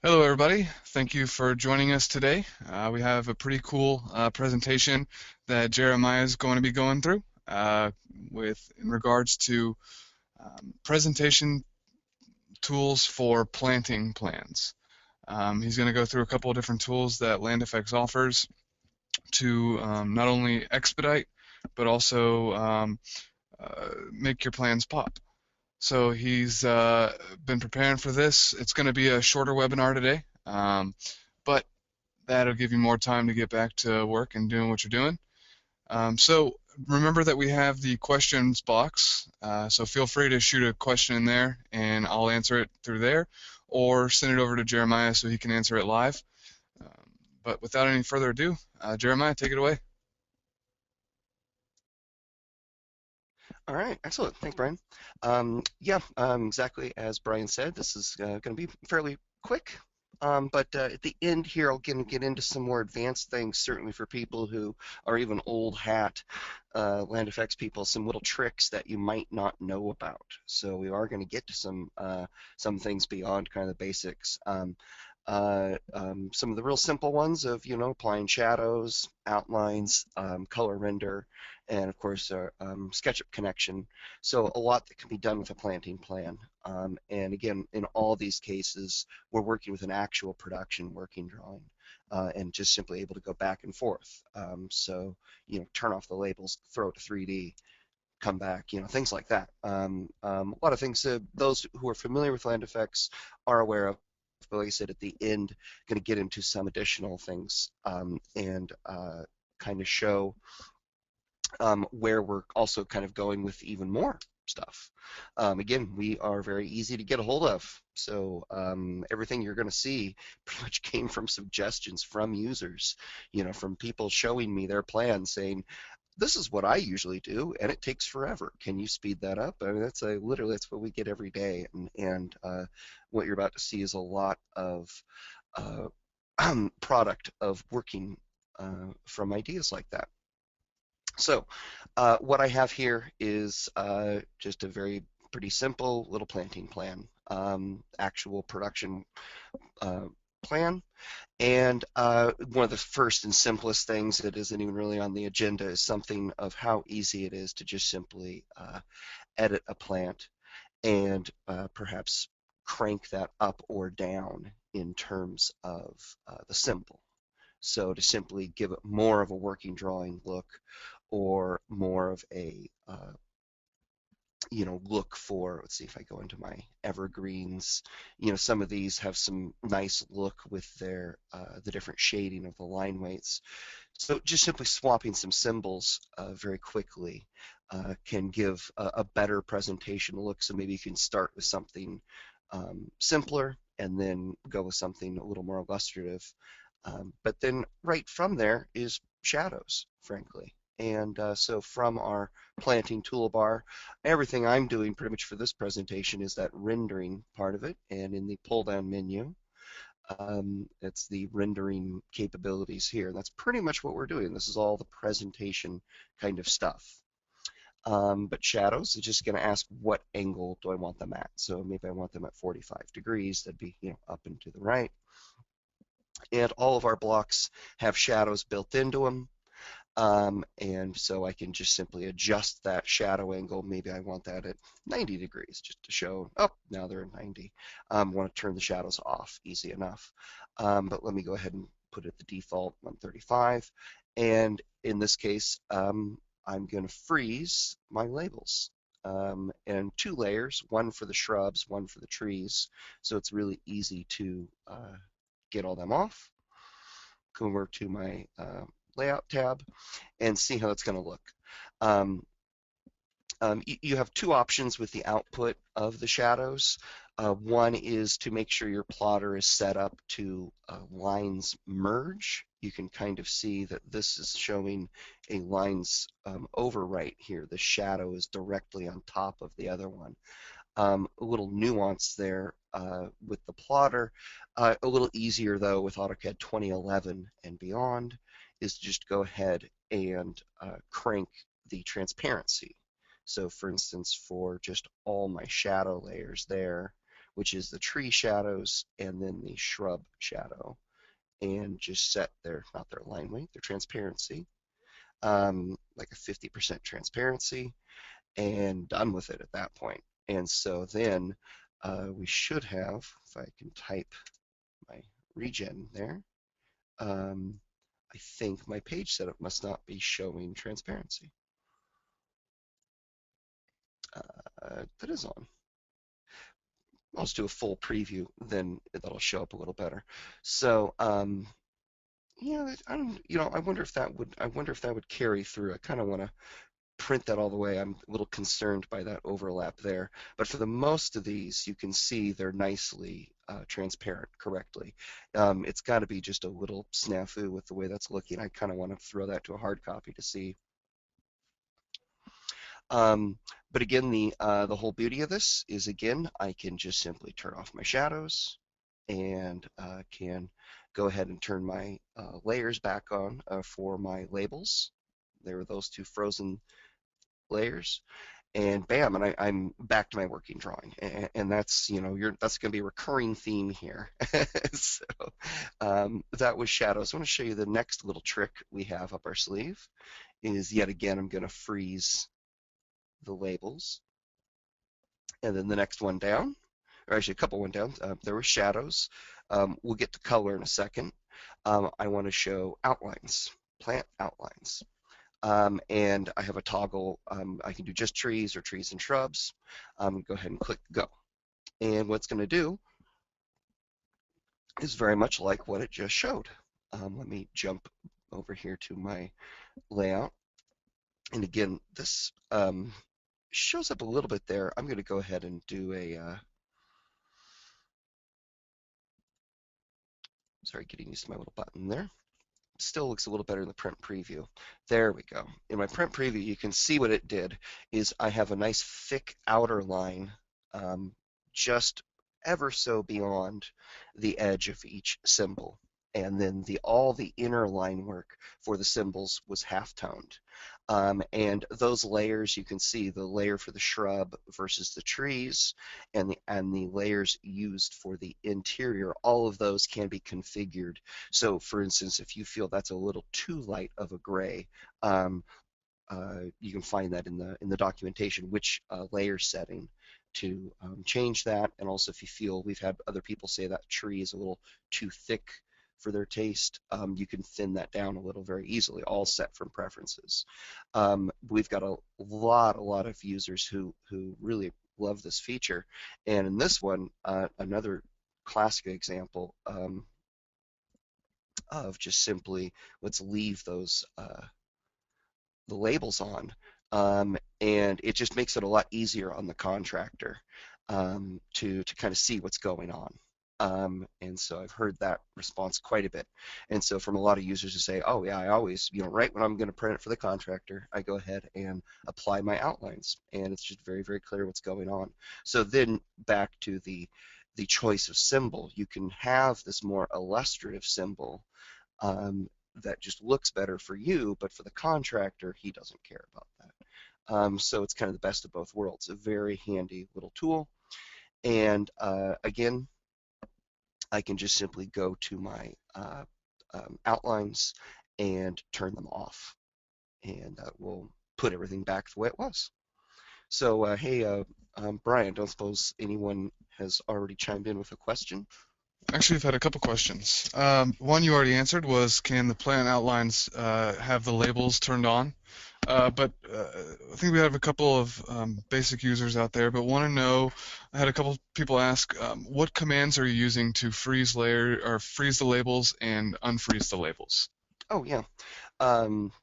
Hello, everybody. Thank you for joining us today. We have a pretty cool presentation that Jeremiah is going to be going through in regards to presentation tools for planting plans. He's going to go through a couple of different tools that LandFX offers to not only expedite but also make your plans pop. So he's been preparing for this. It's going to be a shorter webinar today, but that'll give you more time to get back to work and doing what you're doing. So remember that we have the questions box, so feel free to shoot a question in there and I'll answer it through there, or send it over to Jeremiah so he can answer it live. But without any further ado, Jeremiah, take it away. All right, excellent. Thanks, Brian. Yeah, exactly as Brian said, this is going to be fairly quick. But at the end here, I'll get into some more advanced things, certainly for people who are even old hat land effects people, some little tricks that you might not know about. So we are going to get to some things beyond kind of the basics. Some of the real simple ones of, applying shadows, outlines, color render, and of course, SketchUp connection. So a lot that can be done with a planting plan. And again, in all these cases, we're working with an actual production working drawing. And just simply able to go back and forth. So, turn off the labels, throw it to 3D, come back, things like that. A lot of things those who are familiar with land effects are aware of. But like I said, at the end, going to get into some additional things and kind of show where we're also kind of going with even more stuff. Again, we are very easy to get a hold of. So everything you're going to see pretty much came from suggestions from users, from people showing me their plans saying, this is what I usually do, and it takes forever. Can you speed that up? I mean, literally that's what we get every day, and what you're about to see is a lot of uh, product of working from ideas like that. So, what I have here is just a very pretty simple little planting plan, actual production uh, plan. And one of the first and simplest things that isn't even really on the agenda is something of how easy it is to just simply edit a plant and perhaps crank that up or down in terms of the symbol. So to simply give it more of a working drawing look or more of a look for, let's see if I go into my evergreens, some of these have some nice look with their the different shading of the line weights. So just simply swapping some symbols very quickly can give a better presentation look. So maybe you can start with something simpler and then go with something a little more illustrative. But then right from there is shadows, frankly. And so from our planting toolbar, everything I'm doing pretty much for this presentation is that rendering part of it. And in the pull down menu, it's the rendering capabilities here. And that's pretty much what we're doing. This is all the presentation kind of stuff. But shadows is just going to ask what angle do I want them at. So maybe I want them at 45 degrees. That'd be, up and to the right. And all of our blocks have shadows built into them. And so I can just simply adjust that shadow angle. Maybe I want that at 90 degrees just to show, oh, now they're at 90. Want to turn the shadows off, easy enough. But let me go ahead and put it the default 135. And in this case, I'm going to freeze my labels. And two layers, one for the shrubs, one for the trees. So it's really easy to get all them off. Come over to my layout tab and see how it's going to look. Um, you have two options with the output of the shadows. One is to make sure your plotter is set up to lines merge. You can kind of see that this is showing a lines overwrite here. The shadow is directly on top of the other one. A little nuance there with the plotter. A little easier though with AutoCAD 2011 and beyond is to just go ahead and crank the transparency. So for instance, for just all my shadow layers there, which is the tree shadows and then the shrub shadow, and just set their, not their line weight, their transparency, like a 50% transparency, and done with it at that point. And so then we should have, if I can type my regen there, I think my page setup must not be showing transparency. That is on. I'll just do a full preview, then that'll show up a little better. So yeah, I don't, I wonder if that would, carry through. I kind of want to print that all the way. I'm a little concerned by that overlap there. But for the most of these, you can see they're nicely transparent correctly. It's got to be just a little snafu with the way that's looking. I kind of want to throw that to a hard copy to see. But again, the whole beauty of this is, again, I can just simply turn off my shadows and can go ahead and turn my layers back on for my labels. There are those two frozen layers, and bam, and I'm back to my working drawing, and that's that's going to be a recurring theme here. So that was shadows. I want to show you the next little trick we have up our sleeve. Is yet again, I'm going to freeze the labels, and then the next one down, or actually a couple one down, there were shadows. We'll get to color in a second. I want to show outlines, plant outlines. And I have a toggle. I can do just trees or trees and shrubs. Go ahead and click go. And what's going to do is very much like what it just showed. Let me jump over here to my layout. And again, this shows up a little bit there. I'm going to go ahead and do a, sorry, getting used to my little button there. Still looks a little better in the print preview. There we go. In my print preview, you can see what it did is I have a nice thick outer line just ever so beyond the edge of each symbol. And then all the inner line work for the symbols was half-toned. And those layers, you can see the layer for the shrub versus the trees, and the layers used for the interior, all of those can be configured. So for instance, if you feel that's a little too light of a gray, you can find that in the documentation, which layer setting to change that. And also, if you feel, we've had other people say that tree is a little too thick for their taste, you can thin that down a little very easily, all set from preferences. We've got a lot of users who really love this feature. And in this one, another classic example of just simply, let's leave those the labels on, and it just makes it a lot easier on the contractor to kind of see what's going on. And so I've heard that response quite a bit. And so from a lot of users who say, oh yeah, I always, right when I'm going to print it for the contractor, I go ahead and apply my outlines, and it's just very clear what's going on. So then back to the choice of symbol, you can have this more illustrative symbol that just looks better for you, but for the contractor, he doesn't care about that. So it's kind of the best of both worlds. A very handy little tool. And again, I can just simply go to my outlines and turn them off, and that will put everything back the way it was. So hey, Brian, don't suppose anyone has already chimed in with a question? Actually, I've had a couple questions. One you already answered was, can the plant outlines have the labels turned on? But I think we have a couple of basic users out there, but want to know, I had a couple people ask, what commands are you using to freeze the labels and unfreeze the labels? Oh yeah. Um,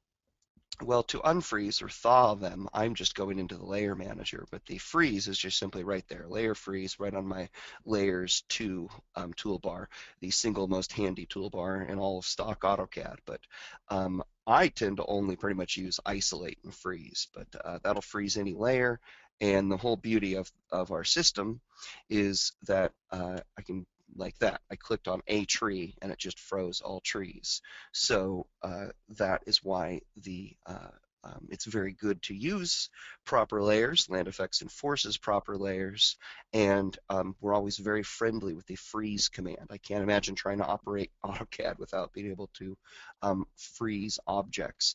Well, to unfreeze or thaw them, I'm just going into the layer manager, but the freeze is just simply right there. Layer freeze right on my layers 2 toolbar, the single most handy toolbar in all of stock AutoCAD. But I tend to only pretty much use isolate and freeze, but that'll freeze any layer. And the whole beauty of our system is that I can, like that, I clicked on a tree and it just froze all trees. So that is why the It's very good to use proper layers. Land Effects enforces proper layers, and we're always very friendly with the freeze command. I can't imagine trying to operate AutoCAD without being able to freeze objects.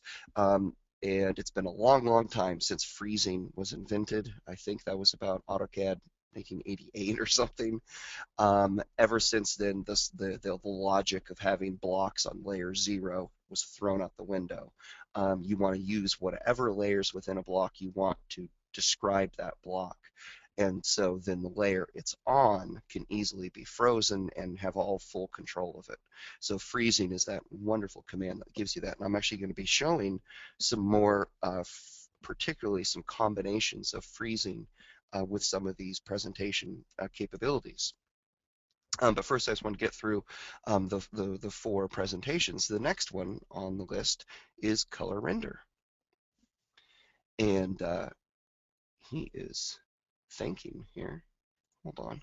And it's been a long, long time since freezing was invented. I think that was about AutoCAD 1988 or something. Ever since then, the logic of having blocks on layer 0 was thrown out the window. You want to use whatever layers within a block you want to describe that block. And so then the layer it's on can easily be frozen and have all full control of it. So freezing is that wonderful command that gives you that. And I'm actually going to be showing some more, particularly some combinations of freezing with some of these presentation capabilities. But first, I just want to get through the four presentations. The next one on the list is color render. And he is thinking here. Hold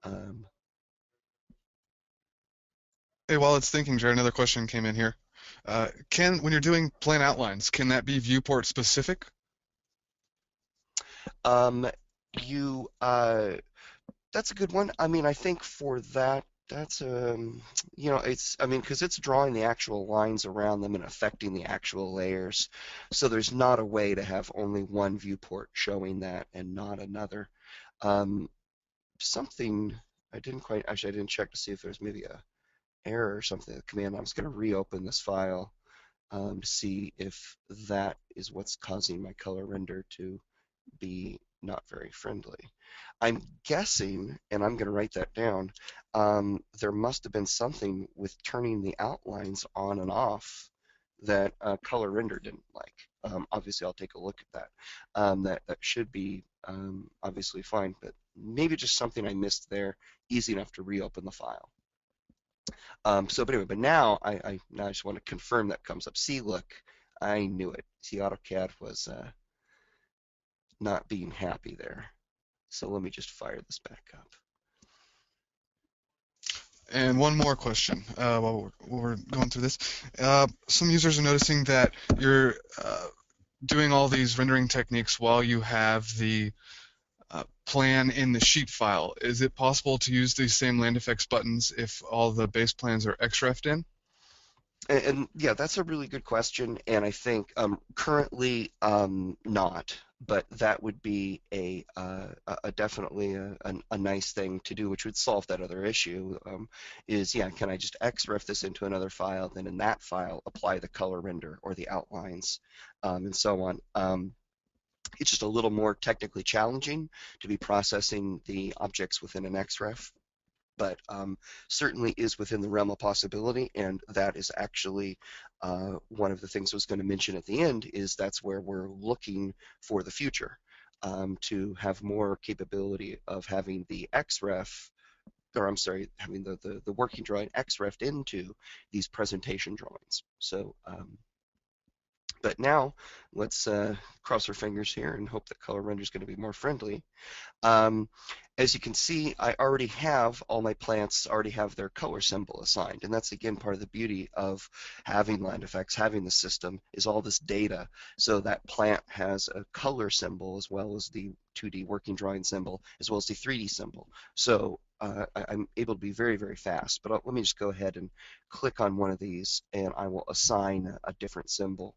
on. Hey, while it's thinking, Jared, another question came in here. When you're doing plan outlines, can that be viewport specific? Um, you That's a good one. I mean, I think for that, that's it's, I mean, because it's drawing the actual lines around them and affecting the actual layers. So there's not a way to have only one viewport showing that and not another. Um, Something I didn't quite, actually, I didn't check to see if there's maybe a error or something in the command. I'm just going to reopen this file to see if that is what's causing my color render to be not very friendly. I'm guessing, and I'm going to write that down, there must have been something with turning the outlines on and off that color render didn't like. Obviously, I'll take a look at that. That should be obviously fine, but maybe just something I missed there. Easy enough to reopen the file. But anyway, but now now I just want to confirm that comes up. See, look, I knew it. See, AutoCAD was not being happy there. So let me just fire this back up. And one more question while we're going through this. Some users are noticing that you're doing all these rendering techniques while you have the plan in the sheet file. Is it possible to use these same land effects buttons if all the base plans are XREF'd in? And yeah, that's a really good question, and I think currently not, but that would be a definitely a nice thing to do, which would solve that other issue. Is yeah, can I just XREF this into another file, then in that file apply the color render or the outlines, and so on. It's just a little more technically challenging to be processing the objects within an XREF, but certainly is within the realm of possibility, and that is actually one of the things I was going to mention at the end, is that's where we're looking for the future, to have more capability of having the XREF, or I'm sorry, having the working drawing XREF'd into these presentation drawings. So, but now let's cross our fingers here and hope that color render is going to be more friendly. Um, as you can see, I already have all my plants already have their color symbol assigned, and that's again part of the beauty of having land effects, having the system, is all this data. So that plant has a color symbol as well as the 2D working drawing symbol, as well as the 3D symbol. So I'm able to be very, very fast. But let me just go ahead and click on one of these, and I will assign a different symbol.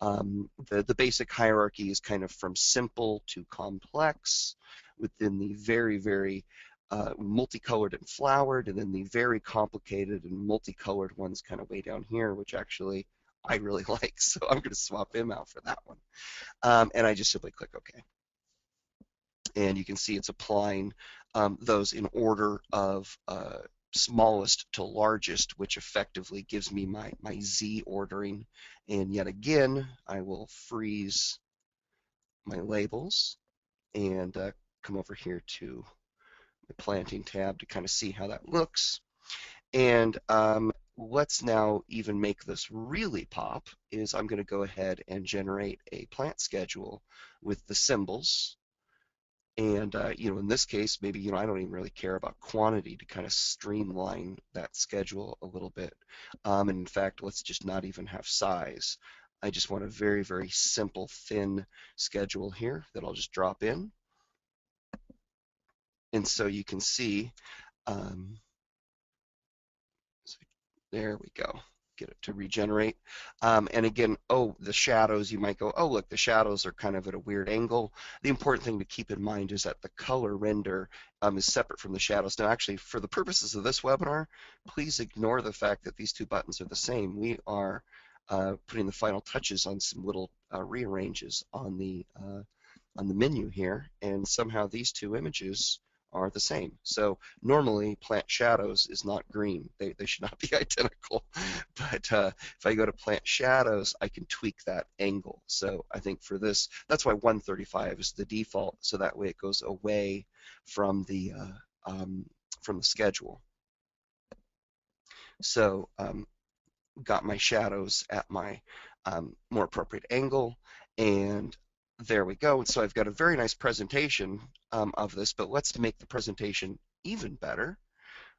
The basic hierarchy is kind of from simple to complex, within the very, very multicolored and flowered, and then the very complicated and multicolored ones kind of way down here, which actually I really like. So I'm going to swap him out for that one. And I just simply click OK. And you can see it's applying those in order of smallest to largest, which effectively gives me my Z ordering. And yet again, I will freeze my labels and come over here to the planting tab to kind of see how that looks. And let's now even make this really pop, is I'm going to go ahead and generate a plant schedule with the symbols. And in this case, maybe I don't even really care about quantity to kind of streamline that schedule a little bit. And in fact, let's just not even have size. I just want a very, very simple, thin schedule here that I'll just drop in. And so you can see, um, so there we go. Get it to regenerate. And again, oh, the shadows, you might go, oh, look, the shadows are kind of at a weird angle. The important thing to keep in mind is that the color render is separate from the shadows. Now, actually, for the purposes of this webinar, please ignore the fact that these two buttons are the same. We are putting the final touches on some little rearranges on the menu here, and somehow these two images are the same. So normally plant shadows is not green. They should not be identical. But if I go to plant shadows, I can tweak that angle. So I think for this, that's why 135 is the default. So that way it goes away from the schedule. So got my shadows at my more appropriate angle, and there we go. So I've got a very nice presentation of this, but let's make the presentation even better,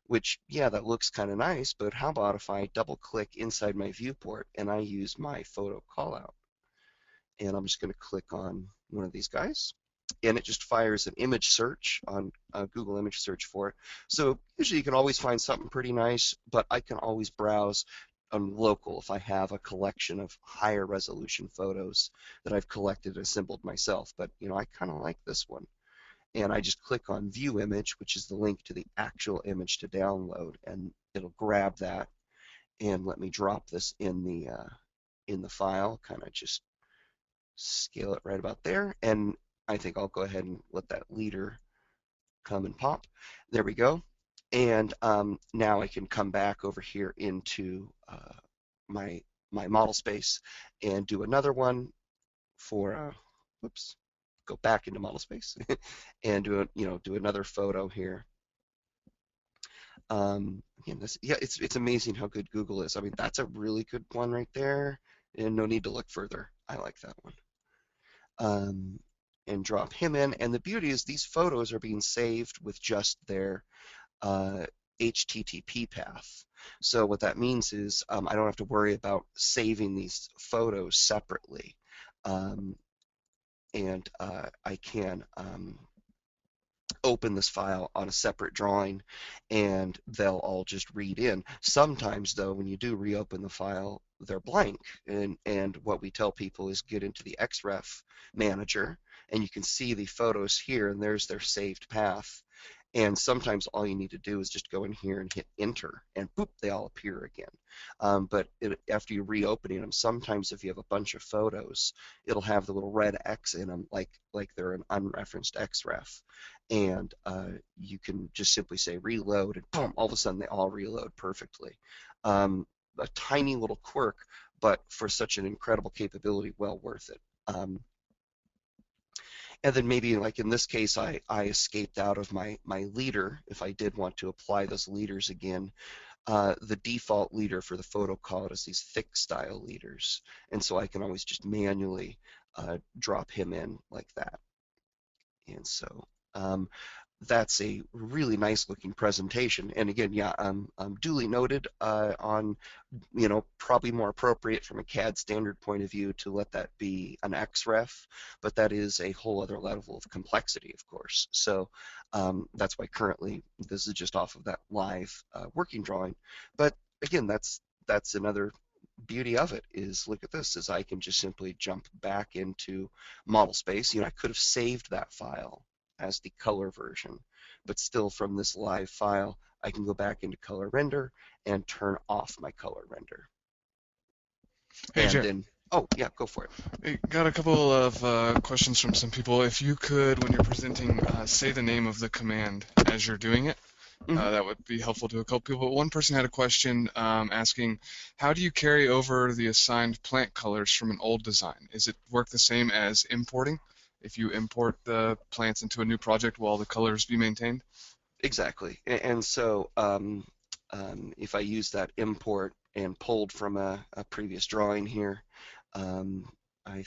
which, yeah, that looks kind of nice, but how about if I double click inside my viewport and I use my photo callout? And I'm just going to click on one of these guys, and it just fires an image search on Google image search for it. So usually you can always find something pretty nice, but I can always browse on local if I have a collection of higher resolution photos that I've collected and assembled myself. But I kind of like this one, and I just click on view image, which is the link to the actual image to download, and it'll grab that and let me drop this in the file. Kind of just scale it right about there, and I think I'll go ahead and let that leader come and pop. There we go. And now I can come back over here into my model space and do another one for whoops, go back into model space and do another photo here. Again, yeah, it's amazing how good Google is. I mean, that's a really good one right there, and no need to look further. I like that one. And drop him in. And the beauty is these photos are being saved with just their HTTP path. So what that means is I don't have to worry about saving these photos separately. And I can open this file on a separate drawing, and they'll all just read in. Sometimes, though, when you do reopen the file, they're blank. And what we tell people is get into the XREF manager, and you can see the photos here, and there's their saved path. And sometimes all you need to do is just go in here and hit enter, and boop, they all appear again. But after you reopening them, sometimes if you have a bunch of photos, it'll have the little red X in them, like they're an unreferenced XREF. And you can just simply say reload, and boom, all of a sudden they all reload perfectly. A tiny little quirk, but for such an incredible capability, well worth it. And then maybe like in this case, I escaped out of my leader. If I did want to apply those leaders again, the default leader for the photo callout is these thick style leaders. And so I can always just manually drop him in like that. And so that's a really nice looking presentation. And again, yeah, duly noted on, probably more appropriate from a CAD standard point of view to let that be an XREF, but that is a whole other level of complexity, of course. So that's why currently this is just off of that live working drawing. But again, that's another beauty of it is, look at this, is I can just simply jump back into model space. I could have saved that file as the color version, but still from this live file, I can go back into color render and turn off my color render. Hey, And Jer. then, oh yeah, go for it. Hey, got a couple of questions from some people. If you could, when you're presenting, say the name of the command as you're doing it, Mm-hmm. that would be helpful to a couple people. But one person had a question asking, how do you carry over the assigned plant colors from an old design? Is it work the same as importing? If you import the plants into a new project, will all the colors be maintained? Exactly. And so if I use that import and pulled from a previous drawing here, I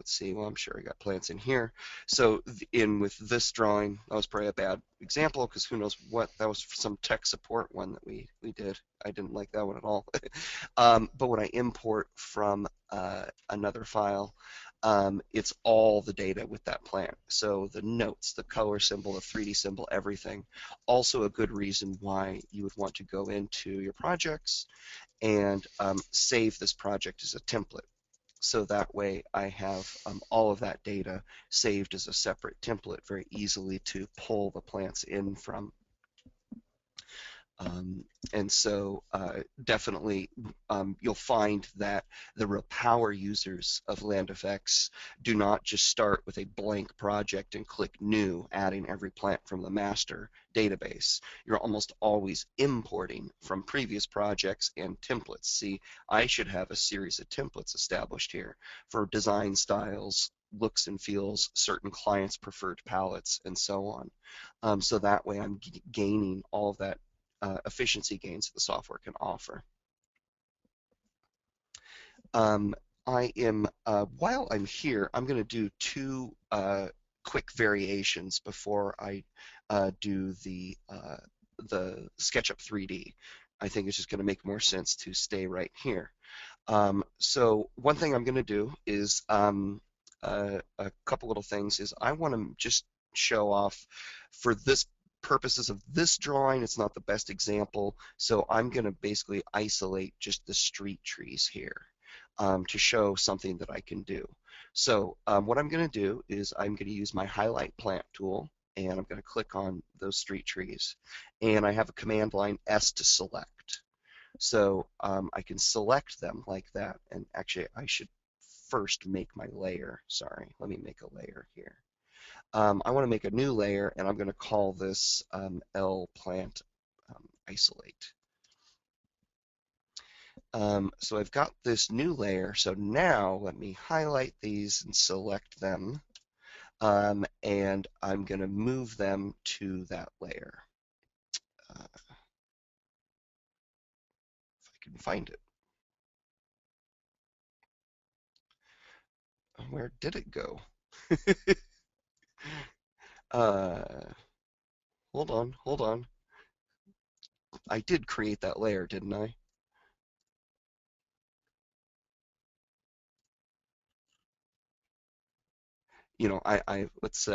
let's see, well, I'm sure I got plants in here. So in with this drawing, that was probably a bad example because who knows what, that was some tech support one that we did. I didn't like that one at all. But when I import from another file, it's all the data with that plant. So the notes, the color symbol, the 3D symbol, everything. Also a good reason why you would want to go into your projects and save this project as a template. So that way I have all of that data saved as a separate template very easily to pull the plants in from. And so definitely you'll find that the real power users of LandFX do not just start with a blank project and click new, adding every plant from the master database. You're almost always importing from previous projects and templates. See, I should have a series of templates established here for design styles, looks and feels, certain clients' preferred palettes, and so on. So that way I'm gaining all of that efficiency gains that the software can offer. I am, while I'm here, I'm going to do two quick variations before I do the SketchUp 3D. I think it's just going to make more sense to stay right here. So one thing I'm going to do is a couple little things is I want to just show off for this purposes of this drawing, it's not the best example, so I'm going to basically isolate just the street trees here to show something that I can do. So what I'm going to do is I'm going to use my highlight plant tool, and I'm going to click on those street trees, and I have a command line S to select. So I can select them like that, and actually I should first make my layer. Sorry, let me make a layer here. I want to make a new layer, and I'm going to call this L plant isolate. So I've got this new layer. So now let me highlight these and select them, and I'm going to move them to that layer. If I can find it. Where did it go? Hold on, hold on. I did create that layer, didn't I? You know, let's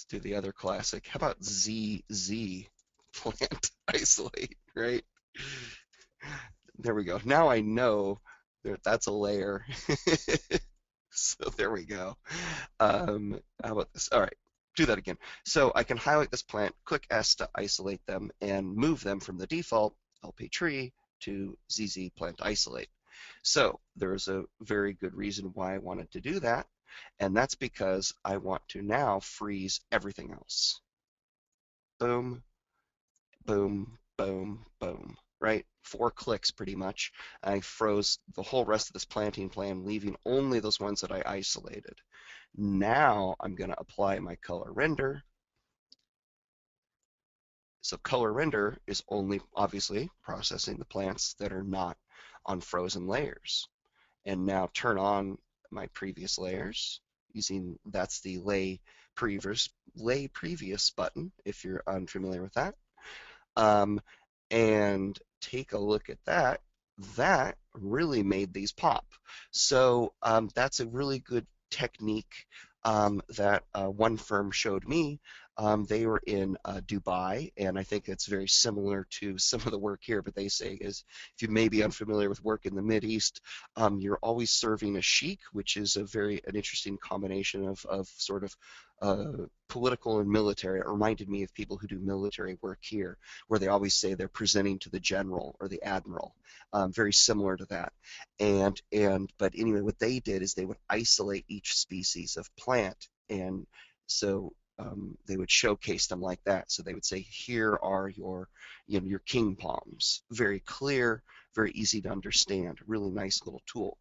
do the other classic. How about ZZ plant isolate, right? There we go. Now I know that that's a layer. So there we go. How about this? All right, do that again. So I can highlight this plant, click S to isolate them, and move them from the default LP tree to ZZ plant isolate. So there's a very good reason why I wanted to do that, and that's because I want to now freeze everything else. Boom, boom, boom, boom, right? 4 clicks pretty much. I froze the whole rest of this planting plan, leaving only those ones that I isolated. Now I'm going to apply my color render. So color render is only obviously processing the plants that are not on frozen layers. And now turn on my previous layers using, that's the lay previous button if you're unfamiliar with that. And take a look at that. That really made these pop. So that's a really good technique that one firm showed me. They were in Dubai, and I think it's very similar to some of the work here, but they say is, if you may be unfamiliar with work in the Mideast, you're always serving a sheik, which is an interesting combination of sort of political and military. It reminded me of people who do military work here, where they always say they're presenting to the general or the admiral. Very similar to that. But anyway, what they did is they would isolate each species of plant, and so they would showcase them like that. So they would say, here are your king palms. Very clear, very easy to understand. Really nice little tool.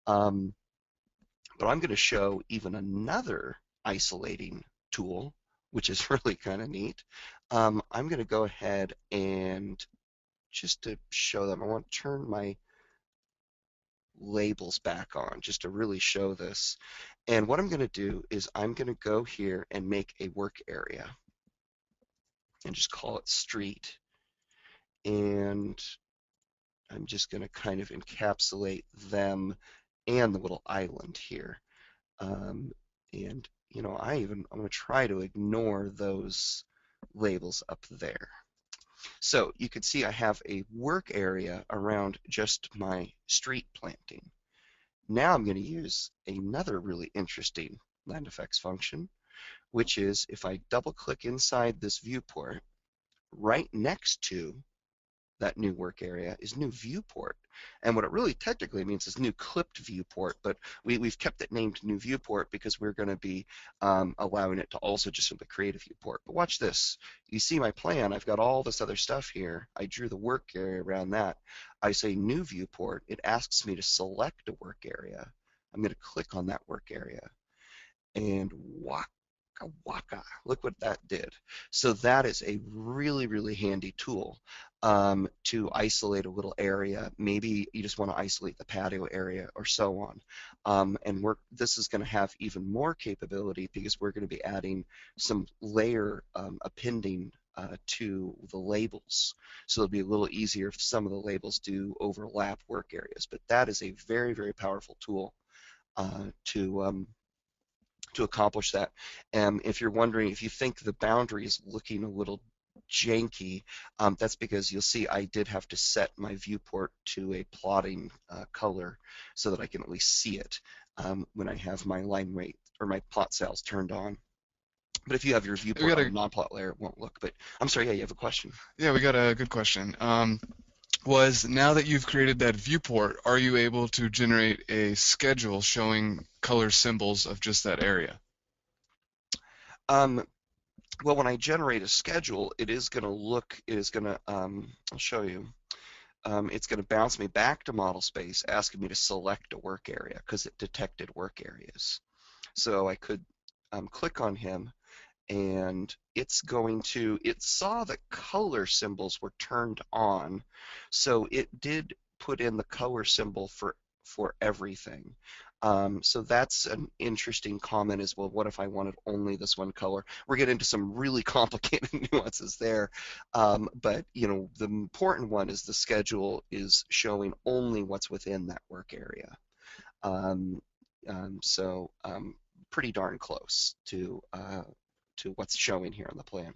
But I'm going to show even another isolating tool, which is really kind of neat. I'm going to go ahead and just to show them, I want to turn my labels back on just to really show this. And what I'm going to do is I'm going to go here and make a work area and just call it street. And I'm just going to kind of encapsulate them and the little island here. Um, and I'm going to try to ignore those labels up there. So you can see I have a work area around just my street planting. Now I'm going to use another really interesting land effects function, which is if I double click inside this viewport, right next to that new work area is new viewport. And what it really technically means is new clipped viewport, but we've kept it named new viewport because we're going to be allowing it to also just simply create a viewport. But watch this. You see my plan. I've got all this other stuff here. I drew the work area around that. I say new viewport. It asks me to select a work area. I'm going to click on that work area. And waka waka, look what that did. So that is a really, really handy tool to isolate a little area. Maybe you just want to isolate the patio area or so on. And this is going to have even more capability because we're going to be adding some layer appending to the labels. So it'll be a little easier if some of the labels do overlap work areas. But that is a very, very powerful tool to accomplish that. And if you're wondering, if you think the boundary is looking a little janky, that's because you'll see I did have to set my viewport to a plotting color so that I can at least see it when I have my line weight or my plot cells turned on. But if you have your We viewport got on a a non-plot layer, it won't look. But I'm sorry, yeah, you have a question. yeah, we got a good question. Was now that you've created that viewport, are you able to generate a schedule showing color symbols of just that area? Um, well, when I generate a schedule, it is going to look, it is going to, I'll show you. It's going to bounce me back to model space, asking me to select a work area because it detected work areas. So I could click on him, and it saw that color symbols were turned on, so it did put in the color symbol for everything. So that's an interesting comment as well. What if I wanted only this one color? We're getting into some really complicated nuances there. But the important one is the schedule is showing only what's within that work area. Um, so pretty darn close to what's showing here on the plan.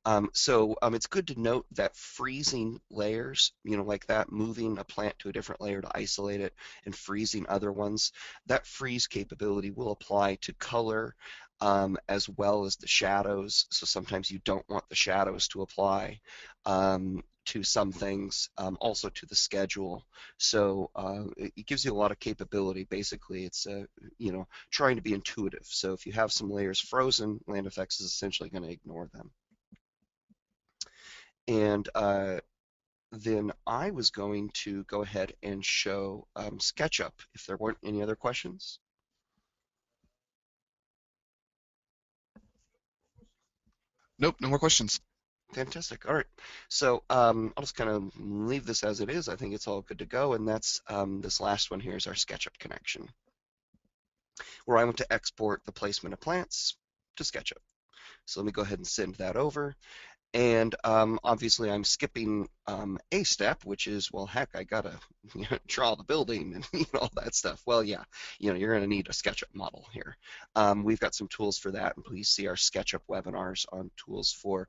It's good to note that freezing layers, like that, moving a plant to a different layer to isolate it and freezing other ones, that freeze capability will apply to color as well as the shadows. So sometimes you don't want the shadows to apply to some things, also to the schedule. So it gives you a lot of capability. Basically, it's trying to be intuitive. So if you have some layers frozen, Land Effects is essentially going to ignore them. And then I was going to go ahead and show SketchUp if there weren't any other questions. Nope, no more questions. Fantastic. All right. So I'll just kind of leave this as it is. I think it's all good to go. And that's this last one here is our SketchUp connection, where I want to export the placement of plants to SketchUp. So let me go ahead and send that over. And obviously I'm skipping a step, which is, well, heck, I gotta draw the building and all that stuff. Well, yeah, you're gonna need a SketchUp model here. We've got some tools for that, and please see our SketchUp webinars on tools for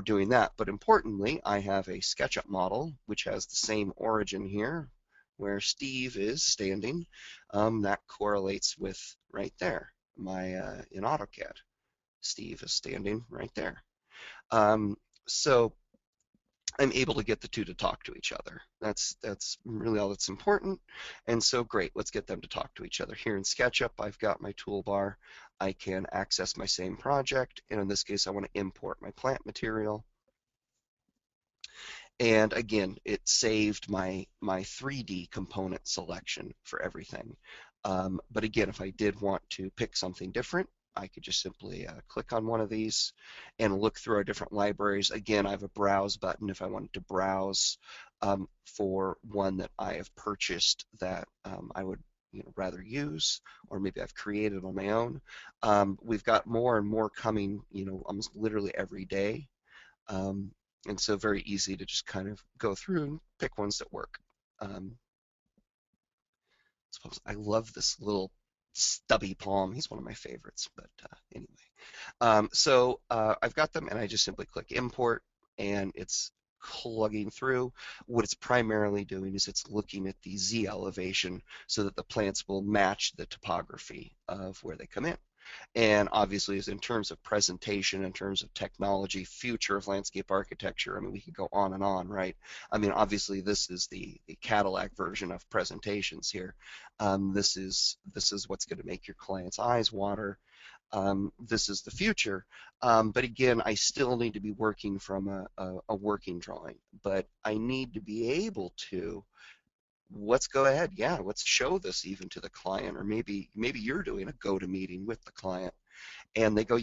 doing that. But importantly, I have a SketchUp model, which has the same origin here, where Steve is standing. That correlates with right there, in AutoCAD. Steve is standing right there. So I'm able to get the two to talk to each other. That's really all that's important. And so great, let's get them to talk to each other. Here in SketchUp, I've got my toolbar. I can access my same project, and in this case, I want to import my plant material. And again, it saved my 3D component selection for everything. But again, if I did want to pick something different, I could just simply click on one of these and look through our different libraries. Again, I have a browse button if I wanted to browse for one that I have purchased that I would rather use, or maybe I've created on my own. We've got more and more coming, almost literally every day. Um, and so very easy to just kind of go through and pick ones that work. Um, suppose I love this little stubby palm. He's one of my favorites, but anyway. I've got them, and I just simply click import, and it's plugging through. What it's primarily doing is it's looking at the Z elevation so that the plants will match the topography of where they come in. And obviously, is in terms of presentation, in terms of technology, future of landscape architecture. I mean, we could go on and on, right? I mean, obviously, this is the Cadillac version of presentations here. This is what's going to make your client's eyes water. This is the future. But again, I still need to be working from a working drawing. But I need to be able to, let's go ahead, yeah, let's show this even to the client, or maybe you're doing a go-to meeting with the client, and they go,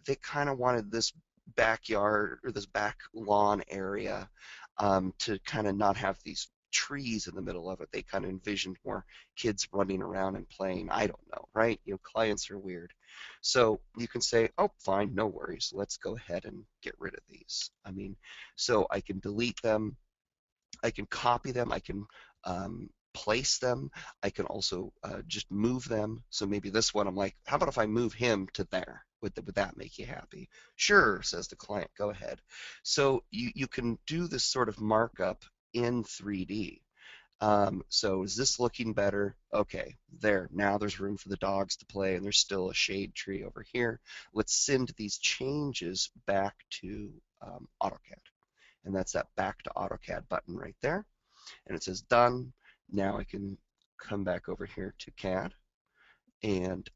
they kind of wanted this backyard or this back lawn area to kind of not have these trees in the middle of it. They kind of envisioned more kids running around and playing. I don't know, right? Clients are weird. So you can say, oh, fine, no worries. Let's go ahead and get rid of these. I mean, so I can delete them. I can copy them. I can place them. I can also just move them. So maybe this one, I'm like, how about if I move him to there? Would that make you happy? Sure, says the client, go ahead. So you can do this sort of markup in 3D. So is this looking better? Okay, there. Now there's room for the dogs to play, and there's still a shade tree over here. Let's send these changes back to AutoCAD. And that's that back to AutoCAD button right there. And it says done. Now I can come back over here to CAD, and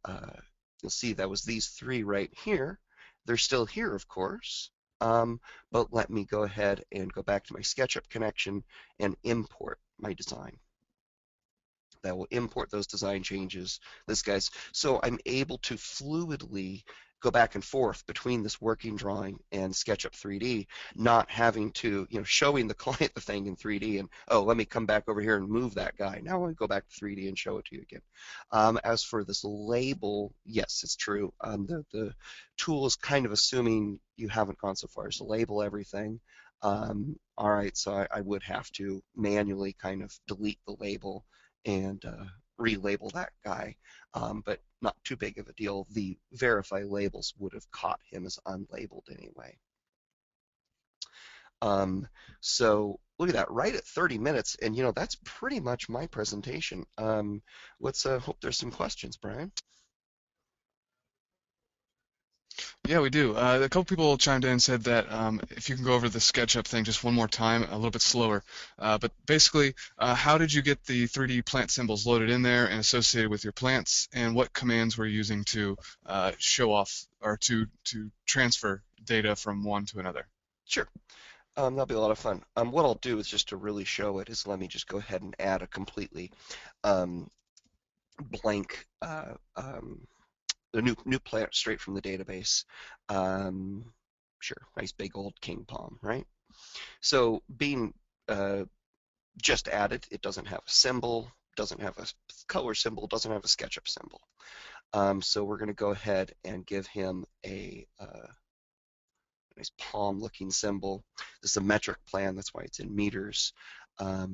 you'll see that was these three right here. They're still here, of course, but let me go ahead and go back to my SketchUp connection and import my design. That will import those design changes. So I'm able to fluidly go back and forth between this working drawing and SketchUp 3D, not having to, showing the client the thing in 3D and, oh, let me come back over here and move that guy. Now let me go back to 3D and show it to you again. As for this label, yes, it's true. The tool is kind of assuming you haven't gone so far as to label everything. All right, so I would have to manually kind of delete the label and relabel that guy, but not too big of a deal. The verify labels would have caught him as unlabeled anyway. So look at that, right at 30 minutes, and that's pretty much my presentation. Let's hope there's some questions, Brian. Yeah, we do. A couple people chimed in and said that if you can go over the SketchUp thing just one more time, a little bit slower. But basically, how did you get the 3D plant symbols loaded in there and associated with your plants, and what commands were you using to show off or to transfer data from one to another? Sure. That'll be a lot of fun. What I'll do is just to really show it is let me just go ahead and add a completely um, blank a new plant straight from the database. Sure, nice big old king palm, right? So being just added, it doesn't have a symbol, doesn't have a color symbol, doesn't have a SketchUp symbol. So we're going to go ahead and give him a nice palm-looking symbol. This is a metric plan, that's why it's in meters. Let's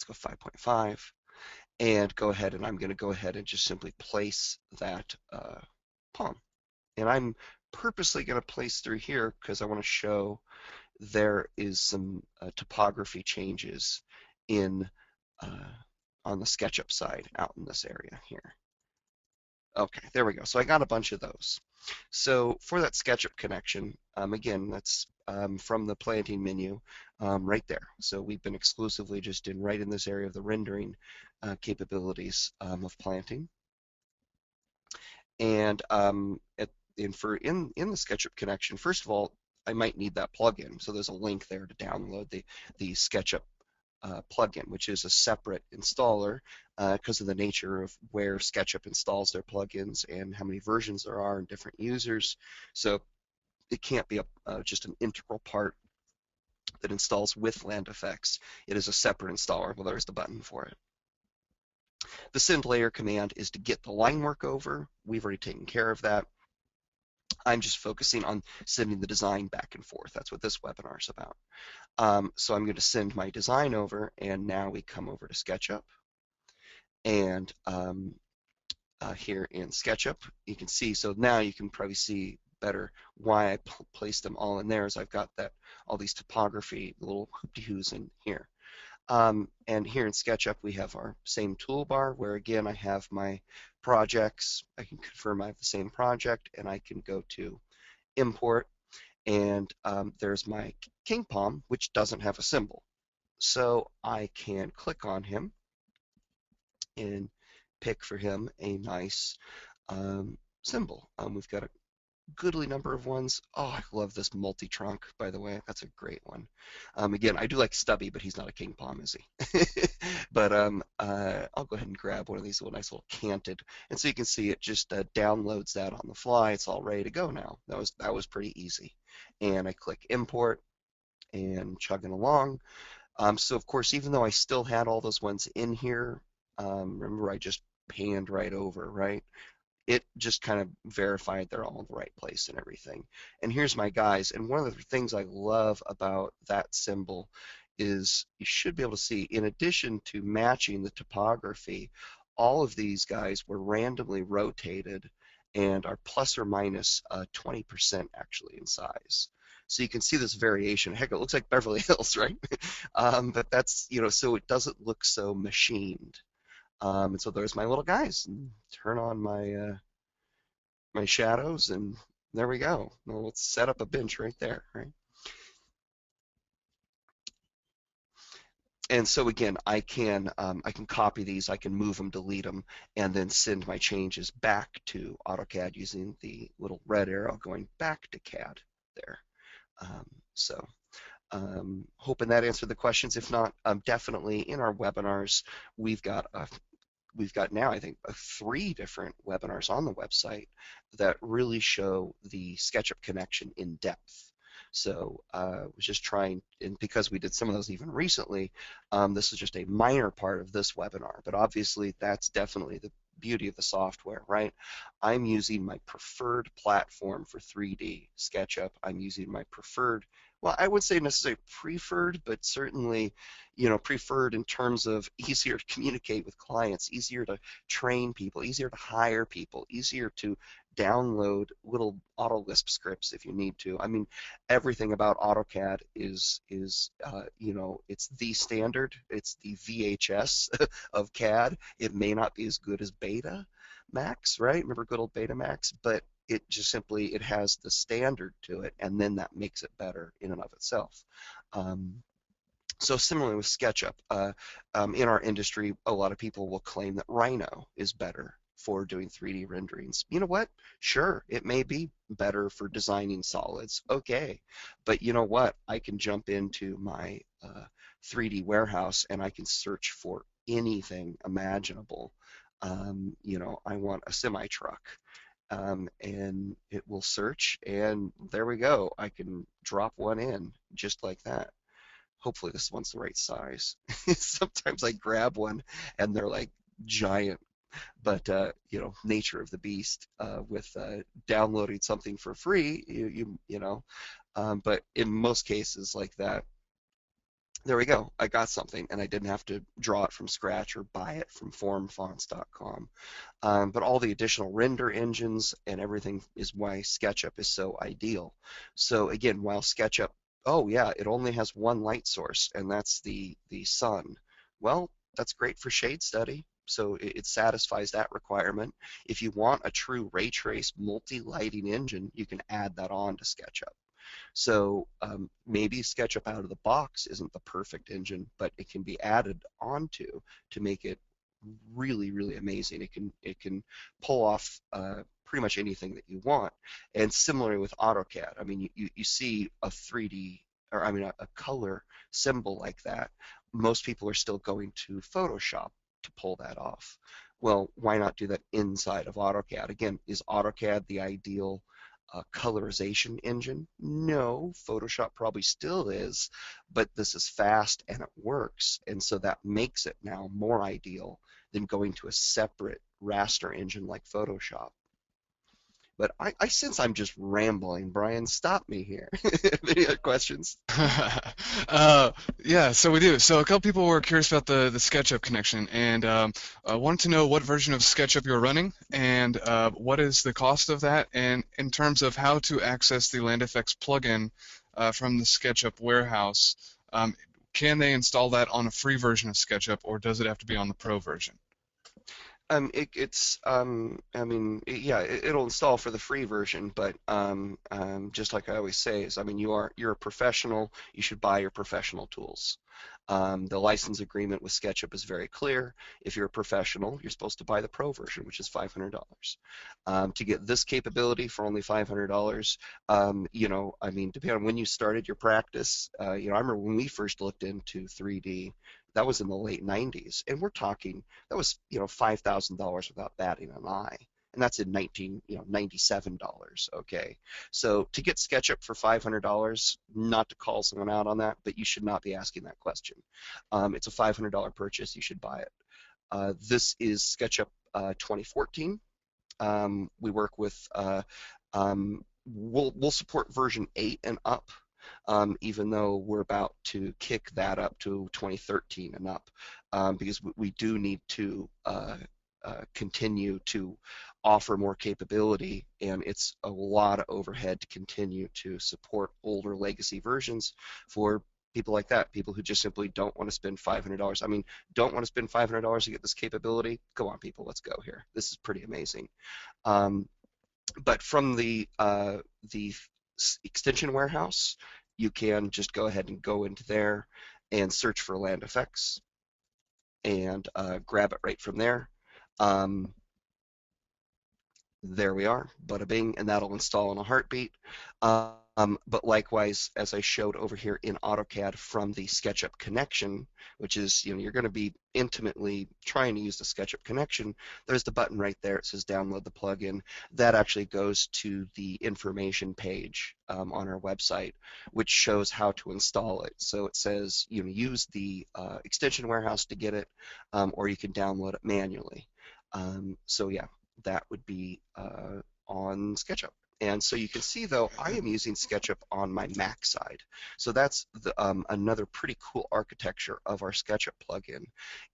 go 5.5. And go ahead, and I'm going to go ahead and just simply place that palm. And I'm purposely going to place through here because I want to show there is some topography changes in on the SketchUp side out in this area here. Okay, there we go. So I got a bunch of those. So for that SketchUp connection, again, that's from the planting menu right there. So we've been exclusively just right in this area of the rendering capabilities of planting. And in the SketchUp connection, first of all, I might need that plugin. So there's a link there to download the SketchUp plugin, which is a separate installer because of the nature of where SketchUp installs their plugins and how many versions there are and different users. So it can't be just an integral part that installs with land effects. It is a separate installer. Well, there's the button for it. The send layer command is to get the line work over. We've already taken care of that. I'm just focusing on sending the design back and forth. That's what this webinar is about. So I'm going to send my design over, and now we come over to SketchUp. And here in SketchUp, you can see, so now you can probably see better why I placed them all in there, is I've got all these topography little hoop-de-hoos in here. And here in SketchUp, we have our same toolbar where, again, I have my projects. I can confirm I have the same project, and I can go to import, and there's my king palm, which doesn't have a symbol. So I can click on him and pick for him a nice symbol. We've got a goodly number of ones. Oh, I love this multi-trunk, by the way. That's a great one. Again, I do like Stubby, but he's not a king palm, is he? But I'll go ahead and grab one of these little nice little canted. And so you can see it just downloads that on the fly. It's all ready to go now. That was pretty easy. And I click import and chugging along. So of course, even though I still had all those ones in here, remember I just panned right over, right? It just kind of verified they're all in the right place and everything. And here's my guys. And one of the things I love about that symbol is you should be able to see, in addition to matching the topography, all of these guys were randomly rotated and are plus or minus 20% actually in size. So you can see this variation. Heck, it looks like Beverly Hills, right? But that's, so it doesn't look so machined. And so there's my little guys. Turn on my my shadows, and there we go. Well, let's set up a bench right there, right? And so again, I can copy these, I can move them, delete them, and then send my changes back to AutoCAD using the little red arrow going back to CAD there. So hoping that answered the questions. If not, definitely in our webinars, we've got now, I think, 3 different webinars on the website that really show the SketchUp connection in depth. So I was just trying, and because we did some of those even recently, this is just a minor part of this webinar, but obviously that's definitely the beauty of the software, right? I'm using my preferred platform for 3D SketchUp. I'm using my preferred, well, I would say necessarily preferred, but certainly, preferred in terms of easier to communicate with clients, easier to train people, easier to hire people, easier to download little AutoLisp scripts if you need to. I mean, everything about AutoCAD is it's the standard. It's the VHS of CAD. It may not be as good as Beta Max, right? Remember good old Beta Max? But it just simply, it has the standard to it, and then that makes it better in and of itself. So similarly with SketchUp, in our industry, a lot of people will claim that Rhino is better for doing 3D renderings. You know what? Sure, it may be better for designing solids. Okay, but you know what? I can jump into my 3D warehouse and I can search for anything imaginable. I want a semi truck. And it will search, and there we go. I can drop one in just like that. Hopefully this one's the right size. Sometimes I grab one and they're like giant, but nature of the beast with downloading something for free, but in most cases like that, there we go. I got something, and I didn't have to draw it from scratch or buy it from formfonts.com. But all the additional render engines and everything is why SketchUp is so ideal. So again, while SketchUp, oh yeah, it only has one light source, and that's the sun. Well, that's great for shade study. So it satisfies that requirement. If you want a true ray trace multi-lighting engine, you can add that on to SketchUp. So maybe SketchUp out of the box isn't the perfect engine, but it can be added onto to make it really, really amazing. It can pull off pretty much anything that you want. And similarly with AutoCAD, I mean, you see a 3D, or I mean a color symbol like that. most people are still going to Photoshop to pull that off. Well, why not do that inside of AutoCAD? Again, is AutoCAD the ideal colorization engine? No, Photoshop probably still is, but this is fast and it works, and so that makes it now more ideal than going to a separate raster engine like Photoshop. But I sense I'm just rambling. Brian, stop me here. Any other questions? Uh, yeah, so we do. So a couple people were curious about the SketchUp connection and wanted to know what version of SketchUp you're running and what is the cost of that, and in terms of how to access the LandFX plugin from the SketchUp warehouse. Can they install that on a free version of SketchUp, or does it have to be on the Pro version? I mean, yeah, it'll install for the free version, but just like I always say, is I mean, you're a professional. You should buy your professional tools. The license agreement with SketchUp is very clear. If you're a professional, you're supposed to buy the Pro version, which is $500. To get this capability for only $500, I mean, depending on when you started your practice, I remember when we first looked into 3D, that was in the late 90s, and we're talking that was $5,000 without batting an eye, and that's in 97 dollars. Okay, so to get SketchUp for $500, not to call someone out on that, but you should not be asking that question. It's a $500 purchase. You should buy it. This is SketchUp 2014. We work with we'll support version 8 and up, even though we're about to kick that up to 2013 and up, because we do need to continue to offer more capability, and it's a lot of overhead to continue to support older legacy versions for people like that, people who just simply don't want to spend $500. I mean, don't want to spend $500 to get this capability? Go on, people, let's go here. This is pretty amazing. Um, but from the extension warehouse, you can just go ahead and go into there and search for LandFX and grab it right from there. Um, there we are, bada bing, and that'll install in a heartbeat. But likewise, as I showed over here in AutoCAD from the SketchUp connection, which is, you're going to be intimately trying to use the SketchUp connection, there's the button right there. It says download the plugin. That actually goes to the information page on our website, which shows how to install it. So it says, use the extension warehouse to get it, or you can download it manually. So yeah, that would be on SketchUp. And so you can see, though, I am using SketchUp on my Mac side. So that's another pretty cool architecture of our SketchUp plugin,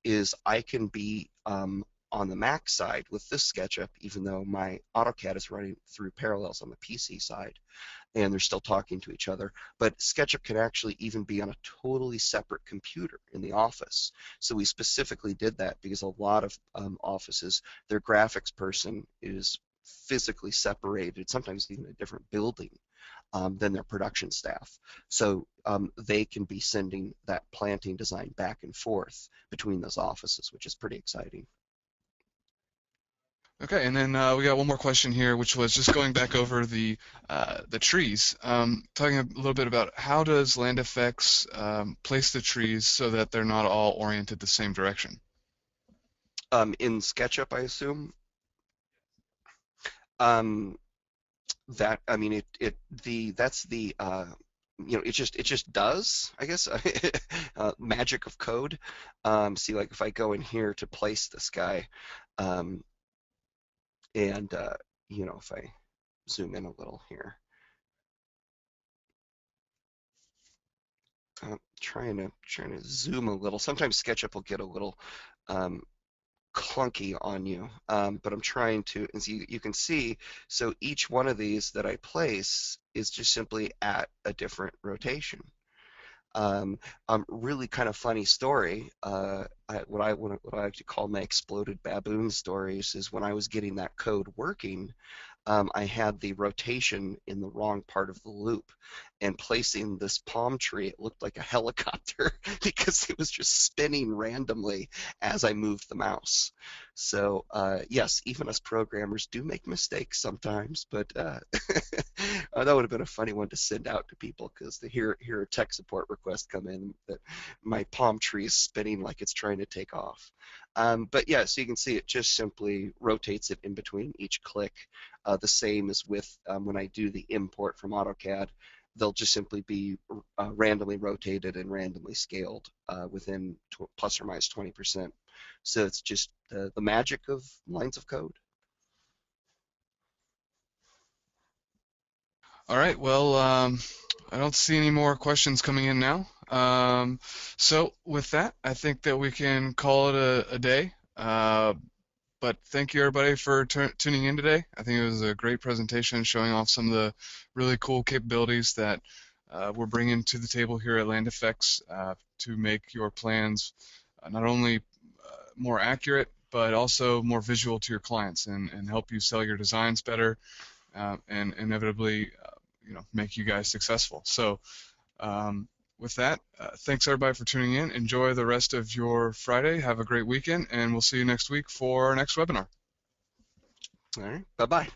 is I can be on the Mac side with this SketchUp, even though my AutoCAD is running through Parallels on the PC side, and they're still talking to each other. But SketchUp can actually even be on a totally separate computer in the office. So we specifically did that because a lot of offices, their graphics person is physically separated, sometimes even a different building than their production staff. So they can be sending that planting design back and forth between those offices, which is pretty exciting. Okay, and then we got one more question here, which was just going back over the trees, talking a little bit about how does LandFX place the trees so that they're not all oriented the same direction? In SketchUp, I assume. Um, that I mean it the that's the it just does, I guess. Magic of code. See, like if I go in here to place this guy, um, and if I zoom in a little here, trying to zoom a little. Sometimes SketchUp will get a little um, clunky on you, but I'm trying to, and so you can see, so each one of these that I place is just simply at a different rotation. Um, Really kind of funny story. What I like to call my exploded baboon stories is when I was getting that code working. I had the rotation in the wrong part of the loop, and placing this palm tree, it looked like a helicopter because it was just spinning randomly as I moved the mouse. So yes, even us programmers do make mistakes sometimes, but that would have been a funny one to send out to people, because to hear a tech support request come in that my palm tree is spinning like it's trying to take off. But yeah, so you can see it just simply rotates it in between each click. The same as with when I do the import from AutoCAD, they'll just simply be randomly rotated and randomly scaled within plus or minus 20%. So it's just the magic of lines of code. All right, well, I don't see any more questions coming in now. So with that, I think that we can call it a day. But thank you everybody for tuning in today. I think it was a great presentation showing off some of the really cool capabilities that we're bringing to the table here at Land Effects to make your plans not only more accurate, but also more visual to your clients and help you sell your designs better and inevitably, make you guys successful. So with that, thanks everybody for tuning in. Enjoy the rest of your Friday. Have a great weekend, and we'll see you next week for our next webinar. All right, bye-bye.